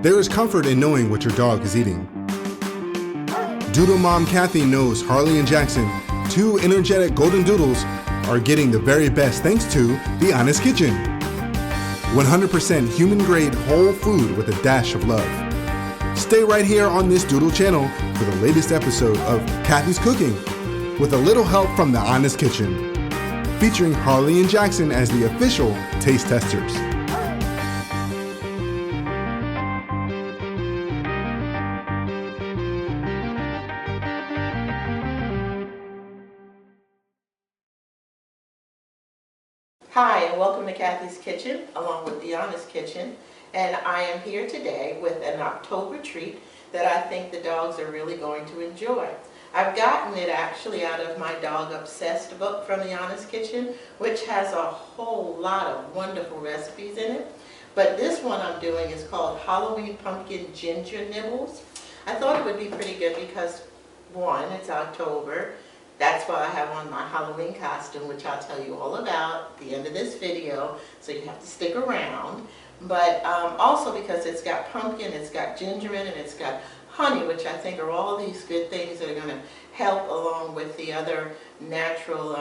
There is comfort in knowing what your dog is eating. Doodle Mom Kathy knows Harley and Jackson, two energetic golden doodles, are getting the very best thanks to The Honest Kitchen. 100% human-grade whole food with a dash of love. Stay right here on this Doodle channel for the latest episode of Kathy's Cooking, with a little help from The Honest Kitchen, featuring Harley and Jackson as the official taste testers. Hi, and welcome to Kathy's Kitchen, along with The Honest Kitchen. And I am here today with an October treat that I think the dogs are really going to enjoy. I've gotten it actually out of my Dog Obsessed book from The Honest Kitchen, which has a whole lot of wonderful recipes in it. But this one I'm doing is called Halloween Pumpkin Ginger Nibbles. I thought it would be pretty good because, one, it's October. That's why I have on my Halloween costume, which I'll tell you all about at the end of this video, so you have to stick around. But also because it's got pumpkin, it's got ginger in it, it's got honey, which I think are all these good things that are going to help along with the other natural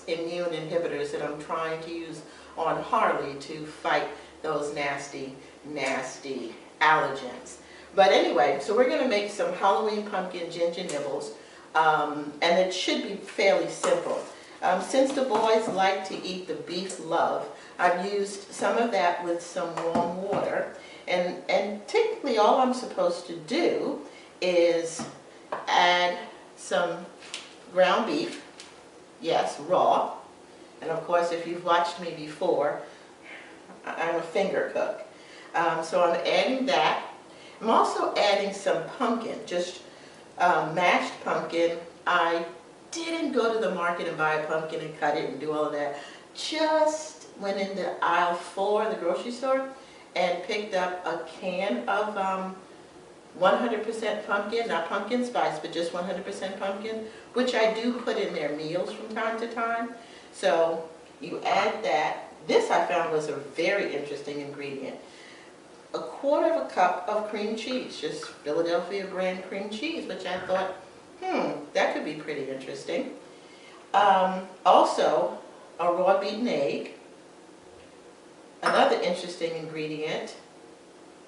immune inhibitors that I'm trying to use on Harley to fight those nasty, nasty allergens. But anyway, so we're going to make some Halloween pumpkin ginger nibbles. And it should be fairly simple. Since the boys like to eat the beef love, I've used some of that with some warm water. And typically all I'm supposed to do is add some ground beef, yes, raw. And of course, if you've watched me before, I'm a finger cook. So I'm adding that. I'm also adding some pumpkin, just mashed pumpkin. I didn't go to the market and buy a pumpkin and cut it and do all of that. Just went into aisle 4 in the grocery store and picked up a can of 100% pumpkin, not pumpkin spice, but just 100% pumpkin, which I do put in their meals from time to time. So you add that. This I found was a very interesting ingredient. A quarter of a cup of cream cheese, just Philadelphia brand cream cheese, which I thought, that could be pretty interesting. Also, a raw beaten egg. Another interesting ingredient,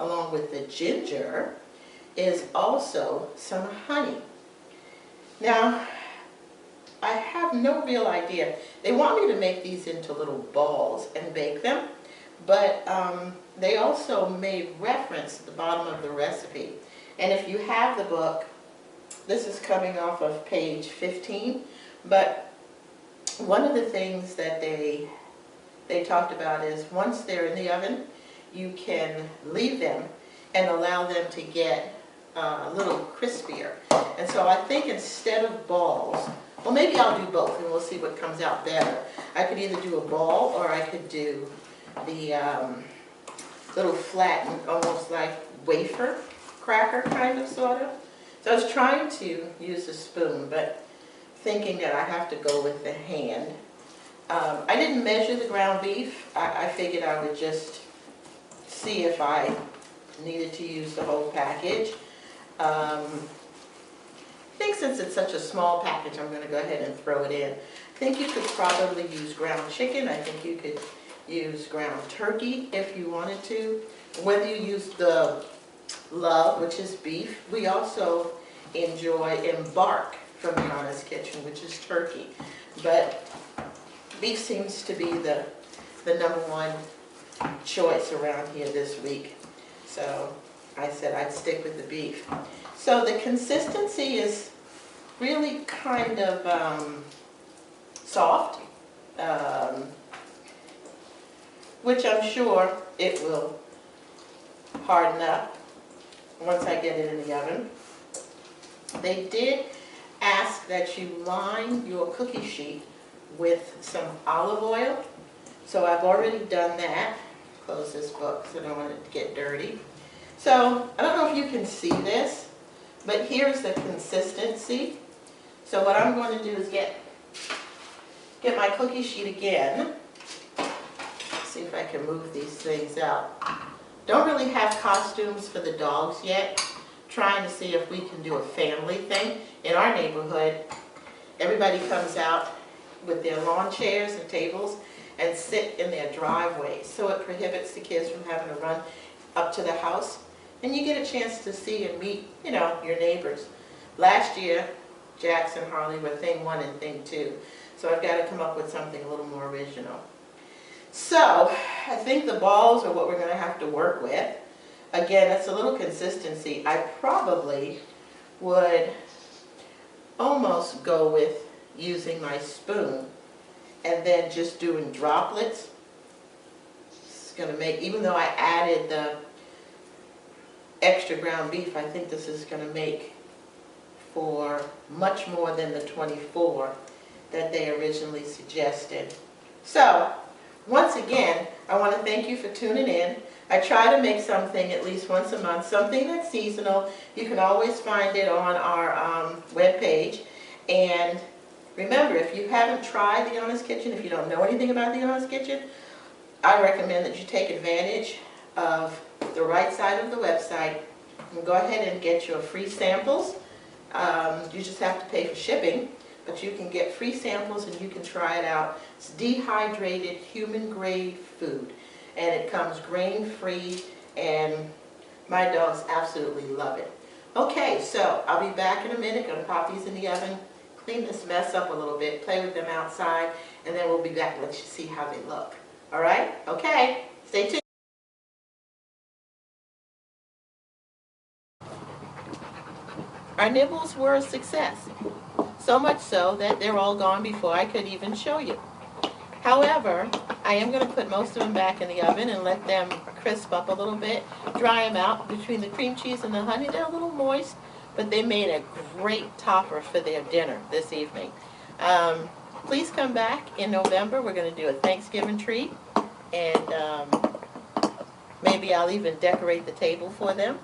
along with the ginger, is also some honey. Now, I have no real idea. They want me to make these into little balls and bake them, but they also made reference at the bottom of the recipe. And if you have the book, this is coming off of page 15, but one of the things that they talked about is once they're in the oven, you can leave them and allow them to get a little crispier. And so I think instead of balls, well, maybe I'll do both and we'll see what comes out better. I could either do a ball or I could do the little flattened, almost like wafer cracker kind of, sort of. So I was trying to use a spoon, but thinking that I have to go with the hand. I didn't measure the ground beef. I figured I would just see if I needed to use the whole package. I think since it's such a small package, I'm going to go ahead and throw it in. I think you could probably use ground chicken. I think you could use ground turkey if you wanted to. Whether you use the love, which is beef, we also enjoy embark from The Honest Kitchen, which is turkey. But beef seems to be the #1 choice around here this week. So I said I'd stick with the beef. So the consistency is really kind of soft, which I'm sure it will harden up once I get it in the oven. They did ask that you line your cookie sheet with some olive oil. So I've already done that. Close this book because I don't want it to get dirty. So I don't know if you can see this, but here's the consistency. So what I'm going to do is get my cookie sheet again. See if I can move these things out Don't really have costumes for the dogs yet. Trying to see if we can do a family thing. In our neighborhood, everybody comes out with their lawn chairs and tables and sit in their driveways. So it prohibits the kids from having to run up to the house. And you get a chance to see and meet, you know, your neighbors. Last year, Jax and Harley were thing 1 and thing 2. So I've got to come up with something a little more original. So I think the balls are what we're going to have to work with. Again, it's a little consistency. I probably would almost go with using my spoon and then just doing droplets. It's going to make, even though I added the extra ground beef, I think this is going to make for much more than the 24 that they originally suggested. So, once again, I want to thank you for tuning in. I try to make something at least once a month, something that's seasonal. You can always find it on our webpage. And remember, if you haven't tried The Honest Kitchen, if you don't know anything about The Honest Kitchen, I recommend that you take advantage of the right side of the website and go ahead and get your free samples. You just have to pay for shipping, but you can get free samples and you can try it out. It's dehydrated, human-grade food, and it comes grain-free, and my dogs absolutely love it. Okay, so I'll be back in a minute. Going to pop these in the oven, clean this mess up a little bit, play with them outside, and then we'll be back and let you see how they look. All right? Okay, stay tuned. Our nibbles were a success, so much so that they're all gone before I could even show you. However, I am going to put most of them back in the oven and let them crisp up a little bit, dry them out. Between the cream cheese and the honey, they're a little moist, but they made a great topper for their dinner this evening. Please come back in November. We're going to do a Thanksgiving treat, and maybe I'll even decorate the table for them.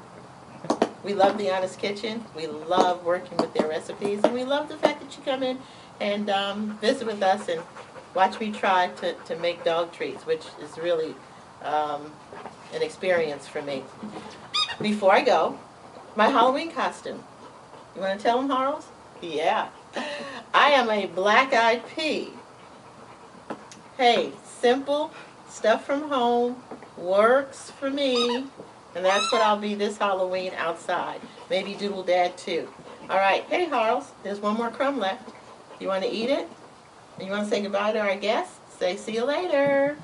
We love The Honest Kitchen. We love working with their recipes, and we love the fact that you come in and visit with us and watch me try to make dog treats, which is really an experience for me. Before I go, my Halloween costume. You want to tell them, Harles? Yeah. I am a black-eyed pea. Hey, simple stuff from home works for me, and that's what I'll be this Halloween outside. Maybe Doodle Dad too. All right. Hey, Harles, there's one more crumb left. You want to eat it? And you want to say goodbye to our guests? Say see you later.